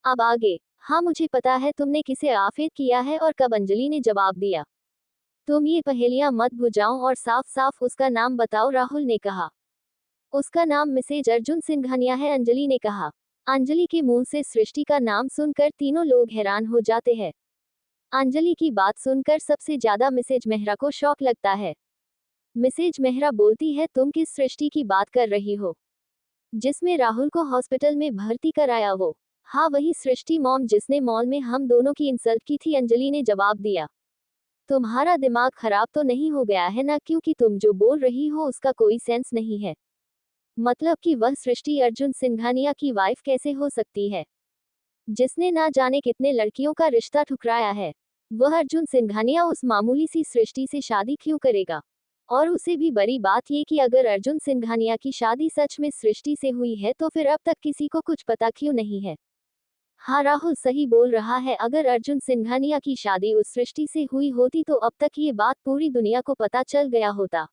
अब आगे। हाँ मुझे पता है तुमने किसे आफिर किया है और कब। अंजलि ने जवाब दिया। तुम ये पहेलियां मत बुझाओ और साफ साफ उसका नाम बताओ, राहुल ने कहा। उसका नाम मिसेज अर्जुन सिंघानिया है, अंजलि ने कहा। अंजलि के मुंह से सृष्टि का नाम सुनकर तीनों लोग हैरान हो जाते हैं। अंजलि की बात सुनकर सबसे ज्यादा मिसेज मेहरा को शौक लगता है। मिसेज मेहरा बोलती है, तुम किस सृष्टि की बात कर रही हो जिसमें राहुल को हॉस्पिटल में भर्ती कराया हो? हाँ वही सृष्टि मॉम जिसने मॉल में हम दोनों की इंसल्ट की थी, अंजलि ने जवाब दिया। तुम्हारा दिमाग खराब तो नहीं हो गया है ना, क्योंकि तुम जो बोल रही हो उसका कोई सेंस नहीं है। मतलब कि वह सृष्टि अर्जुन सिंघानिया की वाइफ कैसे हो सकती है जिसने ना जाने कितने लड़कियों का रिश्ता ठुकराया है? वह अर्जुन सिंघानिया उस मामूली सी सृष्टि से शादी क्यों करेगा? और उसे भी बड़ी बात ये कि अगर अर्जुन सिंघानिया की शादी सच में सृष्टि से हुई है तो फिर अब तक किसी को कुछ पता क्यों नहीं है? हाँ राहुल सही बोल रहा है, अगर अर्जुन सिंघानिया की शादी उस सृष्टि से हुई होती तो अब तक ये बात पूरी दुनिया को पता चल गया होता।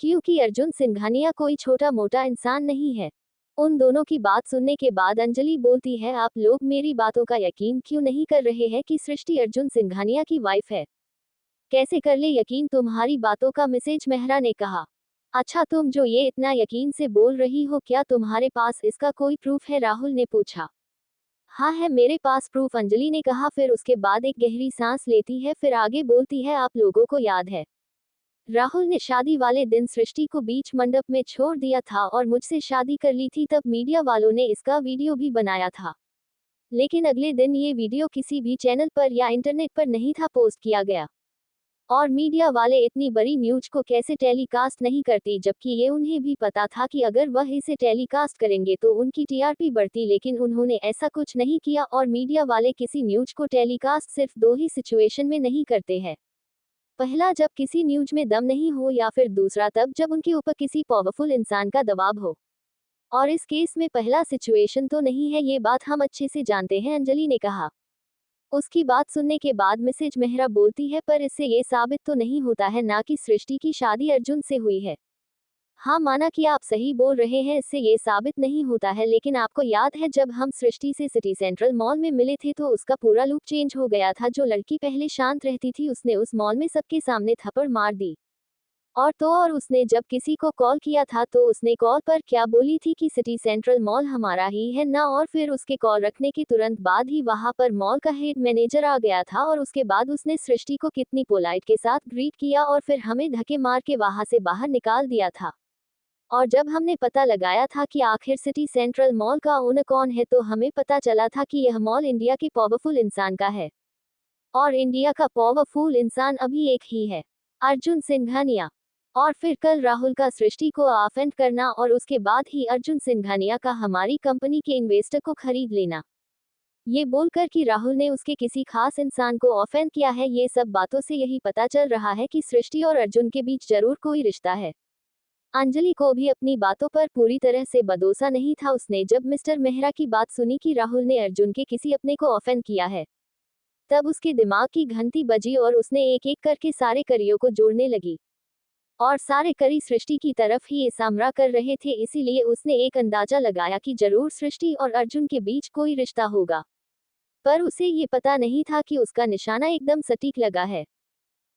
क्योंकि अर्जुन सिंघानिया कोई छोटा मोटा इंसान नहीं है। उन दोनों की बात सुनने के बाद अंजलि बोलती है, आप लोग मेरी बातों का यकीन क्यों नहीं कर रहे हैं कि सृष्टि अर्जुन सिंघानिया की वाइफ है? कैसे कर ले यकीन तुम्हारी बातों का, मिसेज मेहरा ने कहा। अच्छा तुम जो ये इतना यकीन से बोल रही हो, क्या तुम्हारे पास इसका कोई प्रूफ है? राहुल ने पूछा। हाँ है मेरे पास प्रूफ, अंजलि ने कहा। फिर उसके बाद एक गहरी सांस लेती है, फिर आगे बोलती है, आप लोगों को याद है राहुल ने शादी वाले दिन सृष्टि को बीच मंडप में छोड़ दिया था और मुझसे शादी कर ली थी, तब मीडिया वालों ने इसका वीडियो भी बनाया था। लेकिन अगले दिन ये वीडियो किसी भी चैनल पर या इंटरनेट पर नहीं था पोस्ट किया गया। और मीडिया वाले इतनी बड़ी न्यूज को कैसे टेलीकास्ट नहीं करते, जबकि ये उन्हें भी पता था कि अगर वह इसे टेलीकास्ट करेंगे तो उनकी टीआरपी बढ़ती, लेकिन उन्होंने ऐसा कुछ नहीं किया। और मीडिया वाले किसी न्यूज को टेलीकास्ट सिर्फ दो ही सिचुएशन में नहीं करते हैं। पहला जब किसी न्यूज में दम नहीं हो, या फिर दूसरा तब जब उनके ऊपर किसी पावरफुल इंसान का दबाव हो। और इस केस में पहला सिचुएशन तो नहीं है, ये बात हम अच्छे से जानते हैं, अंजलि ने कहा। उसकी बात सुनने के बाद मिसेज मेहरा बोलती है, पर इससे ये साबित तो नहीं होता है ना कि सृष्टि की शादी अर्जुन से हुई है। हाँ माना कि आप सही बोल रहे हैं, इससे ये साबित नहीं होता है, लेकिन आपको याद है जब हम सृष्टि से सिटी सेंट्रल मॉल में मिले थे तो उसका पूरा लुक चेंज हो गया था। जो लड़की पहले शांत रहती थी उसने उस मॉल में सबके सामने थप्पड़ मार दी। और उसने जब किसी को कॉल किया था तो उसने कॉल पर क्या बोली थी कि सिटी सेंट्रल मॉल हमारा ही है ना। और फिर उसके कॉल रखने के तुरंत बाद ही वहां पर मॉल का हेड मैनेजर आ गया था और उसके बाद उसने सृष्टि को कितनी पोलाइट के साथ ग्रीट किया और फिर हमें धक्के मार के वहां से बाहर निकाल दिया था। और जब हमने पता लगाया था कि आखिर सिटी सेंट्रल मॉल का ओनर कौन है तो हमें पता चला था कि यह मॉल इंडिया के पावरफुल इंसान का है। और इंडिया का पावरफुल इंसान अभी एक ही है, अर्जुन सिंघानिया। और फिर कल राहुल का सृष्टि को ऑफेंड करना और उसके बाद ही अर्जुन सिंघानिया का हमारी कंपनी के इन्वेस्टर को खरीद लेना, ये बोलकर कि राहुल ने उसके किसी खास इंसान को ऑफेंड किया है। ये सब बातों से यही पता चल रहा है कि सृष्टि और अर्जुन के बीच जरूर कोई रिश्ता है। अंजलि को भी अपनी बातों पर पूरी तरह से भरोसा नहीं था। उसने जब मिस्टर मेहरा की बात सुनी कि राहुल ने अर्जुन के किसी अपने को ऑफेंड किया है, तब उसके दिमाग की घंटी बजी और उसने एक एक करके सारे करियों को जोड़ने लगी। और सारे करी सृष्टि की तरफ ही इशारा कर रहे थे, इसीलिए उसने एक अंदाजा लगाया कि जरूर सृष्टि और अर्जुन के बीच कोई रिश्ता होगा। पर उसे ये पता नहीं था कि उसका निशाना एकदम सटीक लगा है।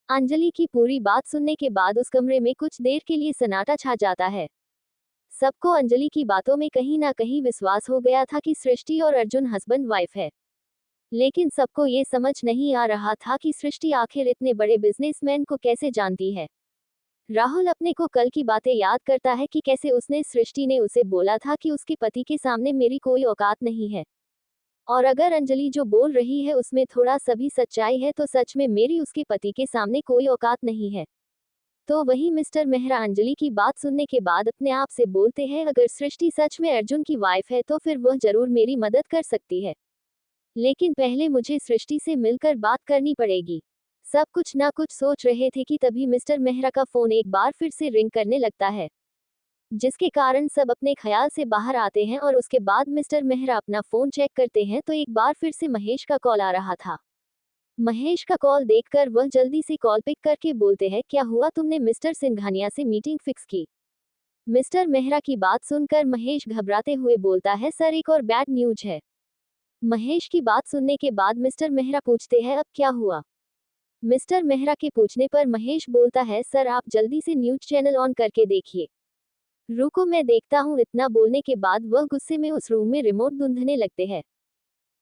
अंजलि की पूरी बात सुनने के बाद उस कमरे में कुछ देर के लिए सन्नाटा छा जाता है। सबको अंजलि की बातों में कहीं ना कहीं विश्वास हो गया था कि सृष्टि और अर्जुन हस्बैंड वाइफ है। लेकिन सबको ये समझ नहीं आ रहा था कि सृष्टि आखिर इतने बड़े बिजनेसमैन को कैसे जानती है। राहुल अपने को कल की बातें याद करता है कि कैसे उसने सृष्टि ने उसे बोला था कि उसके पति के सामने मेरी कोई औकात नहीं है। और अगर अंजलि जो बोल रही है उसमें थोड़ा सा भी सच्चाई है तो सच में मेरी उसके पति के सामने कोई औकात नहीं है। तो वही मिस्टर मेहरा अंजलि की बात सुनने के बाद अपने आप से बोलते हैं, अगर सृष्टि सच में अर्जुन की वाइफ है तो फिर वह जरूर मेरी मदद कर सकती है। लेकिन पहले मुझे सृष्टि से मिलकर बात करनी पड़ेगी। सब कुछ ना कुछ सोच रहे थे कि तभी मिस्टर मेहरा का फोन एक बार फिर से रिंग करने लगता है, जिसके कारण सब अपने ख्याल से बाहर आते हैं। और उसके बाद मिस्टर मेहरा अपना फोन चेक करते हैं तो एक बार फिर से महेश का कॉल आ रहा था। महेश का कॉल देखकर वह जल्दी से कॉल पिक करके बोलते हैं, क्या हुआ, तुमने मिस्टर सिंघानिया से मीटिंग फिक्स की? मिस्टर मेहरा की बात सुनकर महेश घबराते हुए बोलता है, सर एक और बैड न्यूज है। महेश की बात सुनने के बाद मिस्टर मेहरा पूछते हैं अब क्या हुआ। मिस्टर मेहरा के पूछने पर महेश बोलता है सर आप जल्दी से न्यूज चैनल ऑन करके देखिए। रुको मैं देखता हूँ। इतना बोलने के बाद वह गुस्से में उस रूम में रिमोट ढूंढने लगते हैं।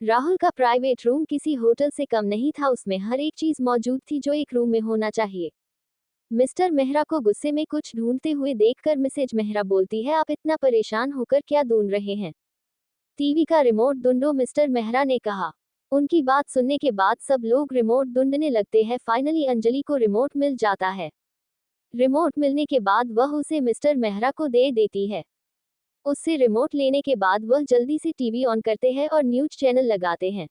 राहुल का प्राइवेट रूम किसी होटल से कम नहीं था, उसमें हर एक चीज मौजूद थी जो एक रूम में होना चाहिए। मिस्टर मेहरा को गुस्से में कुछ ढूंढते हुए देखकर मिसेज मेहरा बोलती है आप इतना परेशान होकर क्या ढूंढ रहे हैं, टीवी का रिमोट ढूंढो, मिस्टर मेहरा ने कहा। उनकी बात सुनने के बाद सब लोग रिमोट ढूंढने लगते हैं। फाइनली अंजलि को रिमोट मिल जाता है। रिमोट मिलने के बाद वह उसे मिस्टर मेहरा को दे देती है। उससे रिमोट लेने के बाद वह जल्दी से टीवी ऑन करते हैं और न्यूज चैनल लगाते हैं।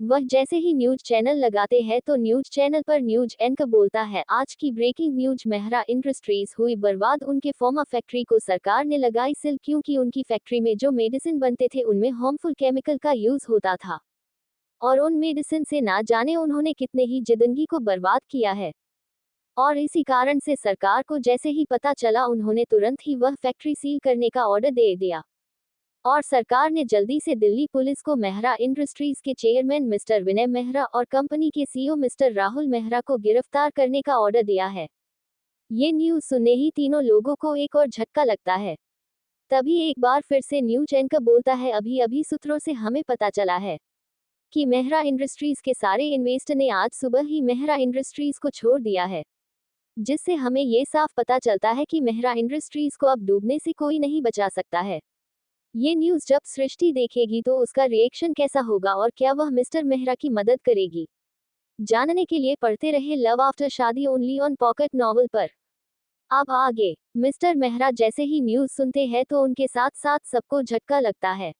वह जैसे ही न्यूज चैनल लगाते हैं तो न्यूज चैनल पर न्यूज एंकर बोलता है आज की ब्रेकिंग न्यूज, मेहरा इंडस्ट्रीज हुई बर्बाद, उनके फॉर्मा फैक्ट्री को सरकार ने लगाई सील क्योंकि उनकी फैक्ट्री में जो मेडिसिन बनते थे उनमें हार्मफुल केमिकल का यूज होता था और उन मेडिसिन से ना जाने उन्होंने कितने ही जिंदगी को बर्बाद किया है। और इसी कारण से सरकार को जैसे ही पता चला उन्होंने तुरंत ही वह फैक्ट्री सील करने का ऑर्डर दे दिया और सरकार ने जल्दी से दिल्ली पुलिस को मेहरा इंडस्ट्रीज के चेयरमैन मिस्टर विनय मेहरा और कंपनी के सीईओ मिस्टर राहुल मेहरा को गिरफ्तार करने का ऑर्डर दिया है। ये न्यूज सुनने ही तीनों लोगों को एक और झटका लगता है। तभी एक बार फिर से न्यूज एंकर बोलता है अभी अभी सूत्रों से हमें पता चला है कि मेहरा इंडस्ट्रीज के सारे इन्वेस्टर ने आज सुबह ही मेहरा इंडस्ट्रीज को छोड़ दिया है, जिससे हमें ये साफ पता चलता है कि मेहरा इंडस्ट्रीज को अब डूबने से कोई नहीं बचा सकता है। ये न्यूज़ जब सृष्टि देखेगी तो उसका रिएक्शन कैसा होगा और क्या वह मिस्टर मेहरा की मदद करेगी? जानने के लिए पढ़ते रहे लव आफ्टर शादी ओनली ऑन पॉकेट नॉवल पर। अब आगे मिस्टर मेहरा जैसे ही न्यूज़ सुनते हैं तो उनके साथ साथ सबको झटका लगता है।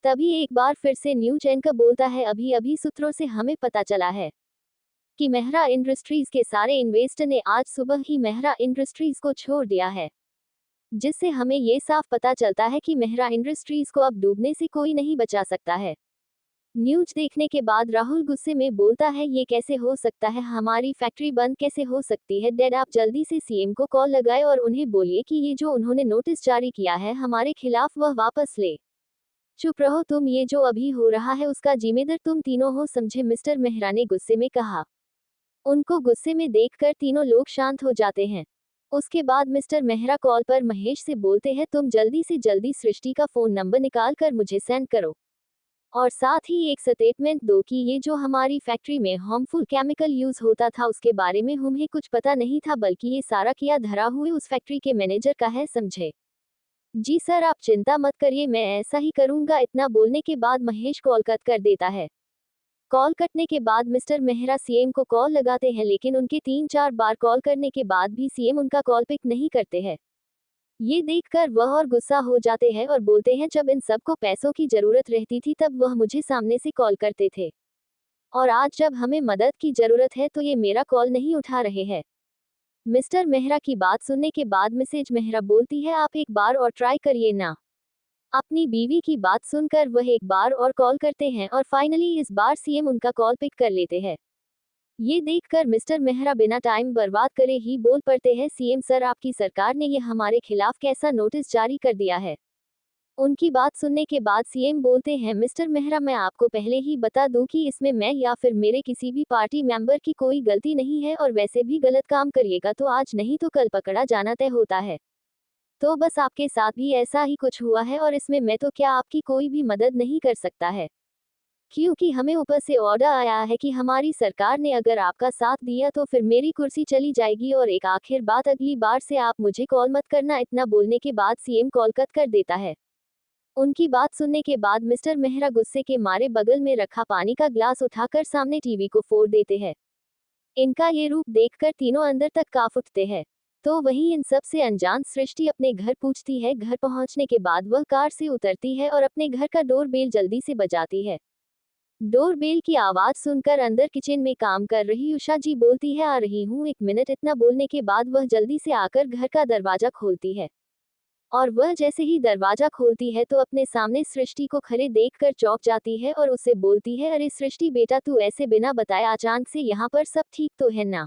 तभी एक बार फिर से न्यूज एंकर बोलता है अभी अभी सूत्रों से हमें पता चला है कि मेहरा इंडस्ट्रीज के सारे इन्वेस्टर ने आज सुबह ही मेहरा इंडस्ट्रीज को छोड़ दिया है, जिससे हमें ये साफ पता चलता है कि मेहरा इंडस्ट्रीज को अब डूबने से कोई नहीं बचा सकता है। न्यूज देखने के बाद राहुल गुस्से में बोलता है ये कैसे हो सकता है, हमारी फैक्ट्री बंद कैसे हो सकती है। डैड आप जल्दी से सीएम को कॉल लगाए और उन्हें बोलिए कि ये जो उन्होंने नोटिस जारी किया है हमारे खिलाफ वह वापस ले। चुप रहो तुम, ये जो अभी हो रहा है उसका जिम्मेदार तुम तीनों हो, समझे, मिस्टर मेहरा ने गुस्से में कहा। उनको गुस्से में देखकर तीनों लोग शांत हो जाते हैं। उसके बाद मिस्टर मेहरा कॉल पर महेश से बोलते हैं तुम जल्दी से जल्दी सृष्टि का फोन नंबर निकाल कर मुझे सेंड करो और साथ ही एक स्टेटमेंट दो कि ये जो हमारी फैक्ट्री में हार्मफुल केमिकल यूज होता था उसके बारे में हमें कुछ पता नहीं था, बल्कि ये सारा किया धरा हुए उस फैक्ट्री के मैनेजर का है, समझे। जी सर आप चिंता मत करिए, मैं ऐसा ही करूंगा। इतना बोलने के बाद महेश कॉल कट कर देता है। कॉल कटने के बाद मिस्टर मेहरा सीएम को कॉल लगाते हैं, लेकिन उनके 3-4 बार कॉल करने के बाद भी सीएम उनका कॉल पिक नहीं करते हैं। ये देखकर वह और गुस्सा हो जाते हैं और बोलते हैं जब इन सबको पैसों की जरूरत रहती थी तब वह मुझे सामने से कॉल करते थे, और आज जब हमें मदद की जरूरत है तो ये मेरा कॉल नहीं उठा रहे हैं। मिस्टर मेहरा की बात सुनने के बाद मिसेज मेहरा बोलती है आप एक बार और ट्राई करिए ना। अपनी बीवी की बात सुनकर वह एक बार और कॉल करते हैं और फाइनली इस बार सीएम उनका कॉल पिक कर लेते हैं। ये देखकर मिस्टर मेहरा बिना टाइम बर्बाद करे ही बोल पड़ते हैं सीएम सर आपकी सरकार ने ये हमारे खिलाफ कैसा नोटिस जारी कर दिया है। उनकी बात सुनने के बाद सीएम बोलते हैं मिस्टर मेहरा मैं आपको पहले ही बता दूं कि इसमें मैं या फिर मेरे किसी भी पार्टी मेंबर की कोई गलती नहीं है, और वैसे भी गलत काम करिएगा तो आज नहीं तो कल पकड़ा जाना तय होता है। तो बस आपके साथ भी ऐसा ही कुछ हुआ है और इसमें मैं तो क्या आपकी कोई भी मदद नहीं कर सकता है, क्योंकि हमें ऊपर से ऑर्डर आया है कि हमारी सरकार ने अगर आपका साथ दिया तो फिर मेरी कुर्सी चली जाएगी, और एक आखिर बात अगली बार से आप मुझे कॉल मत करना। इतना बोलने के बाद सीएम कॉल कट कर देता है। उनकी बात सुनने के बाद मिस्टर मेहरा गुस्से के मारे बगल में रखा पानी का ग्लास उठाकर सामने टीवी को फोड़ देते हैं। इनका ये रूप देखकर तीनों अंदर तक कांप उठते हैं। तो वहीं इन सब से अनजान सृष्टि अपने घर पहुंचती है। घर पहुंचने के बाद वह कार से उतरती है और अपने घर का डोर बेल जल्दी से बजाती है। डोर बेल की आवाज सुनकर अंदर किचन में काम कर रही उषा जी बोलती है आ रही हूँ 1 मिनट। इतना बोलने के बाद वह जल्दी से आकर घर का दरवाजा खोलती है, और वह जैसे ही दरवाजा खोलती है तो अपने सामने सृष्टि को खड़े देखकर चौंक जाती है और उससे बोलती है अरे सृष्टि बेटा तू ऐसे बिना बताए अचानक से यहाँ पर, सब ठीक तो है ना।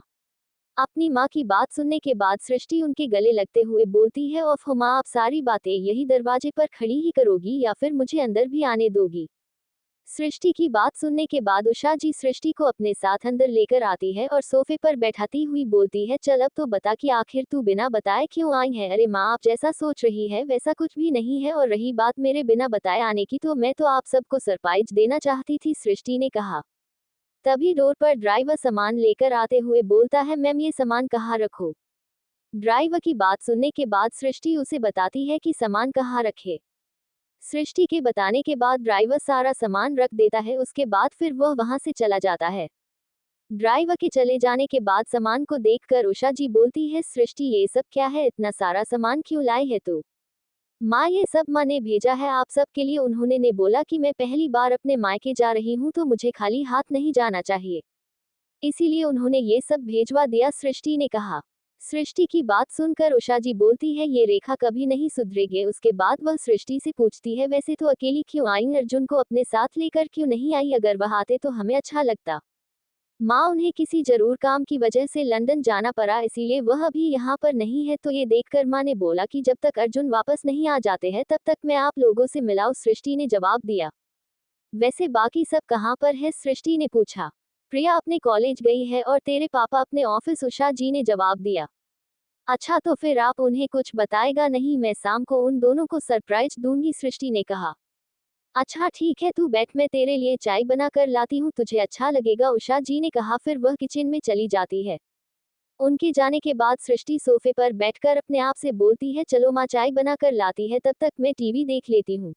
अपनी माँ की बात सुनने के बाद सृष्टि उनके गले लगते हुए बोलती है ओफ माँ आप सारी बातें यही दरवाजे पर खड़ी ही करोगी या फिर मुझे अंदर भी आने दोगी। सृष्टि की बात सुनने के बाद उषा जी सृष्टि को अपने साथ अंदर लेकर आती है और सोफे पर बैठाती हुई बोलती है, चल अब तो बता कि आखिर तू बिना बताए क्यों आई है। अरे माँ, आप जैसा सोच रही है वैसा कुछ भी नहीं है, और रही बात मेरे बिना बताए आने की, तो मैं तो आप सबको सरप्राइज देना चाहती थी, सृष्टि ने कहा। तभी डोर पर ड्राइवर सामान लेकर आते हुए बोलता है, मैम ये सामान कहाँ रखो। ड्राइवर की बात सुनने के बाद सृष्टि उसे बताती है कि सामान कहाँ रखे। सृष्टि के बताने के बाद ड्राइवर सारा सामान रख देता है, उसके बाद फिर वह वहां से चला जाता है। ड्राइवर के चले जाने के बाद सामान को देखकर उषा जी बोलती है, सृष्टि ये सब क्या है, इतना सारा सामान क्यों लाई है तू। माँ, ये सब माँ ने भेजा है आप सब के लिए, उन्होंने ने बोला कि मैं पहली बार अपने मायके जा रही हूँ तो मुझे खाली हाथ नहीं जाना चाहिए, इसीलिए उन्होंने ये सब भेजवा दिया, सृष्टि ने कहा। सृष्टि की बात सुनकर उषा जी बोलती है, ये रेखा कभी नहीं सुधरेगी। उसके बाद वह सृष्टि से पूछती है, वैसे तो अकेली क्यों आई, अर्जुन को अपने साथ लेकर क्यों नहीं आई, अगर वह आते तो हमें अच्छा लगता। माँ, उन्हें किसी जरूर काम की वजह से लंदन जाना पड़ा, इसीलिए वह अभी यहाँ पर नहीं है। तो ये देखकर माँ ने बोला कि जब तक अर्जुन वापस नहीं आ जाते हैं तब तक मैं आप लोगों से मिलाऊं, सृष्टि ने जवाब दिया। वैसे बाकी सब कहाँ पर है, सृष्टि ने पूछा। प्रिया अपने कॉलेज गई है और तेरे पापा अपने ऑफिस, उषा जी ने जवाब दिया। अच्छा, तो फिर आप उन्हें कुछ बताएगा नहीं, मैं शाम को उन दोनों को सरप्राइज दूंगी, सृष्टि ने कहा। अच्छा ठीक है, तू बैठ, मैं तेरे लिए चाय बना कर लाती हूँ, तुझे अच्छा लगेगा, उषा जी ने कहा। फिर वह किचन में चली जाती है। उनके जाने के बाद सृष्टि सोफे पर बैठकर अपने आप से बोलती है, चलो माँ चाय बना कर लाती है, तब तक मैं टीवी देख लेती हूँ।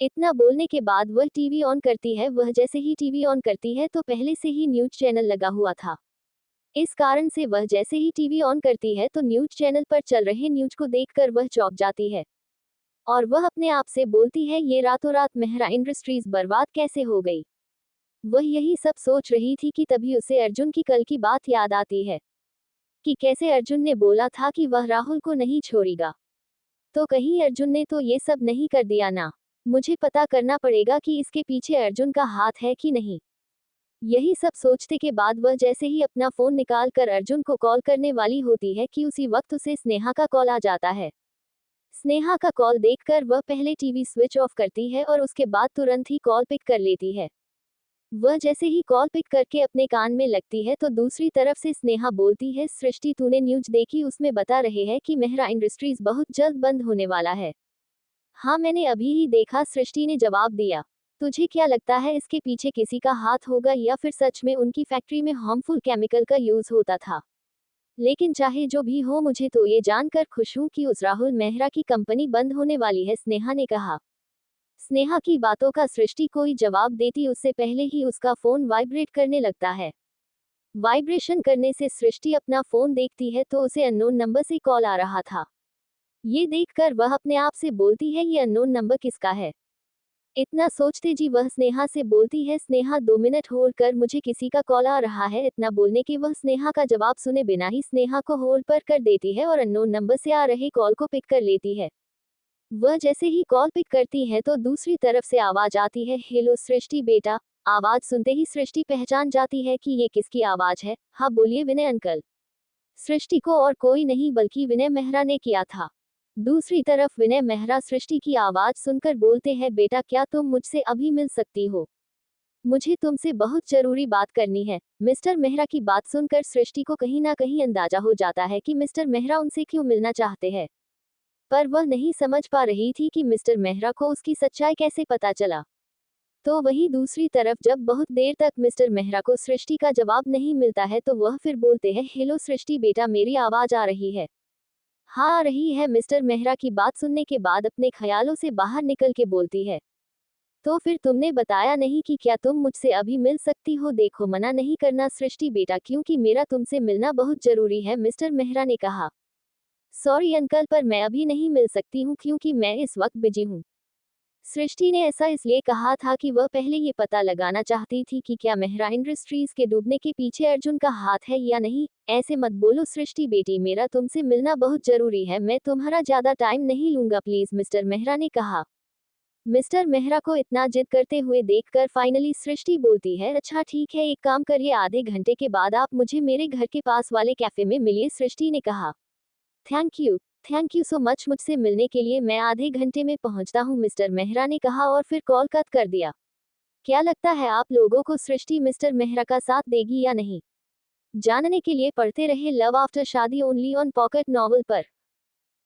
इतना बोलने के बाद वह टीवी ऑन करती है। वह जैसे ही टीवी ऑन करती है तो पहले से ही न्यूज चैनल लगा हुआ था। इस कारण से वह जैसे ही टीवी ऑन करती है तो न्यूज चैनल पर चल रहे न्यूज को देखकर वह चौंक जाती है। और वह अपने आप से बोलती है, ये रातों रात मेहरा इंडस्ट्रीज बर्बाद कैसे हो गई। वह यही सब सोच रही थी कि तभी उसे अर्जुन की कल की बात याद आती है कि कैसे अर्जुन ने बोला था कि वह राहुल को नहीं छोड़ेगा। तो कहीं अर्जुन ने तो ये सब नहीं कर दिया ना। मुझे पता करना पड़ेगा कि इसके पीछे अर्जुन का हाथ है कि नहीं। यही सब सोचते के बाद वह जैसे ही अपना फोन निकाल कर अर्जुन को कॉल करने वाली होती है कि उसी वक्त उसे स्नेहा का कॉल आ जाता है। स्नेहा का कॉल देखकर वह पहले टीवी स्विच ऑफ करती है और उसके बाद तुरंत ही कॉल पिक कर लेती है। वह जैसे ही कॉल पिक करके अपने कान में लगती है तो दूसरी तरफ से स्नेहा बोलती है, सृष्टि तूने न्यूज देखी, उसमें बता रहे हैं कि मेहरा इंडस्ट्रीज बहुत जल्द बंद होने वाला है। हाँ मैंने अभी ही देखा, सृष्टि ने जवाब दिया। तुझे क्या लगता है इसके पीछे किसी का हाथ होगा या फिर सच में उनकी फैक्ट्री में हार्मफुल केमिकल का यूज होता था। लेकिन चाहे जो भी हो, मुझे तो ये जानकर खुश हूं कि उस राहुल मेहरा की कंपनी बंद होने वाली है, स्नेहा ने कहा। स्नेहा की बातों का सृष्टि कोई जवाब देती उससे पहले ही उसका फोन वाइब्रेट करने लगता है। वाइब्रेशन करने से सृष्टि अपना फोन देखती है तो उसे अननोन नंबर से कॉल आ रहा था। ये देखकर वह अपने आप से बोलती है, ये अननोन नंबर किसका है। इतना सोचते जी वह स्नेहा से बोलती है, स्नेहा 2 मिनट होल्ड कर, मुझे किसी का कॉल आ रहा है। इतना बोलने के वह स्नेहा का जवाब सुने बिना ही स्नेहा को होल्ड पर कर देती है और अननोन नंबर से आ रहे कॉल को पिक कर लेती है। वह जैसे ही कॉल पिक करती है तो दूसरी तरफ से आवाज आती है, हेलो सृष्टि बेटा। आवाज सुनते ही सृष्टि पहचान जाती है कि ये किसकी आवाज है। हाँ बोलिए विनय अंकल। सृष्टि को और कोई नहीं बल्कि विनय मेहरा ने किया था। दूसरी तरफ विनय मेहरा सृष्टि की आवाज सुनकर बोलते हैं, बेटा क्या तुम मुझसे अभी मिल सकती हो, मुझे तुमसे बहुत जरूरी बात करनी है। मिस्टर मेहरा की बात सुनकर सृष्टि को कहीं ना कहीं अंदाजा हो जाता है कि मिस्टर मेहरा उनसे क्यों मिलना चाहते हैं, पर वह नहीं समझ पा रही थी कि मिस्टर मेहरा को उसकी सच्चाई कैसे पता चला। तो वहीं दूसरी तरफ जब बहुत देर तक मिस्टर मेहरा को सृष्टि का जवाब नहीं मिलता है तो वह फिर बोलते हैं, हेलो सृष्टि बेटा, मेरी आवाज आ रही है। हाँ आ रही है, मिस्टर मेहरा की बात सुनने के बाद अपने ख्यालों से बाहर निकल के बोलती है। तो फिर तुमने बताया नहीं कि क्या तुम मुझसे अभी मिल सकती हो, देखो मना नहीं करना सृष्टि बेटा, क्योंकि मेरा तुमसे मिलना बहुत जरूरी है, मिस्टर मेहरा ने कहा। सॉरी अंकल, पर मैं अभी नहीं मिल सकती हूँ क्योंकि मैं इस वक्त बिजी हूँ। सृष्टि ने ऐसा इसलिए कहा था कि वह पहले ये पता लगाना चाहती थी कि क्या मेहरा इंडस्ट्रीज के डूबने के पीछे अर्जुन का हाथ है या नहीं। ऐसे मत बोलो सृष्टि बेटी, मेरा तुमसे मिलना बहुत जरूरी है, मैं तुम्हारा ज्यादा टाइम नहीं लूंगा प्लीज, मिस्टर मेहरा ने कहा। मिस्टर मेहरा को इतना जिद करते हुए देखकर फाइनली सृष्टि बोलती है, अच्छा ठीक है, एक काम करिए, आधे घंटे के बाद आप मुझे मेरे घर के पास वाले कैफे में मिलिए, सृष्टि ने कहा। थैंक यू सो मच, मुझसे मिलने के लिए मैं आधे घंटे में पहुंचता हूं, मिस्टर मेहरा ने कहा और फिर कॉल कट कर दिया। क्या लगता है आप लोगों को सृष्टि मिस्टर मेहरा का साथ देगी या नहीं? जानने के लिए पढ़ते रहे लव आफ्टर शादी ओनली ऑन पॉकेट नॉवल पर।